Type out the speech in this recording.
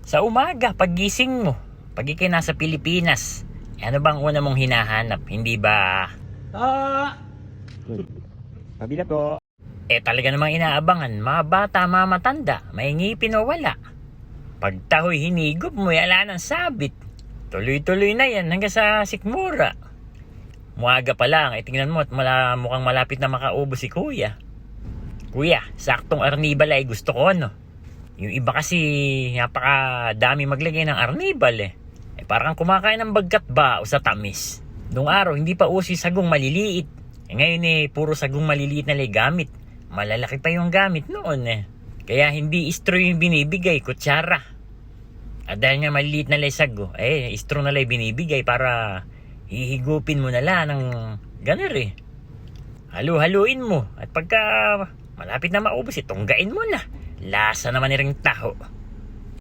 Sa umaga, paggising mo, pag ikay nasa Pilipinas, ano bang una mong hinahanap? Hindi ba? Kabila po. Talaga namang inaabangan, mga bata, mga matanda, may ngipin o wala. Pag tahoy hinigop mo, wala ng sabit. Tuloy-tuloy na yan hanggang sa sikmura. Muaga pa lang, tingnan mo at mukhang malapit na makaubos si kuya. Kuya, saktong arnibal ay gusto ko, no? Yung iba kasi napakadami maglagay ng arnibal parang kumakain ng bagkat ba o sa tamis. Noong araw, hindi pa uso yung sagong maliliit. Ngayon puro sagong maliliit na gamit. Malalaki pa yung gamit noon Kaya hindi istro yung binibigay, kutsara. At dahil nga maliliit na sago, istro na binibigay para hihigupin mo na lang ng ganer Halu-haluin mo. At pagka malapit na maubos, tunggain mo na. Lasa naman ring taho.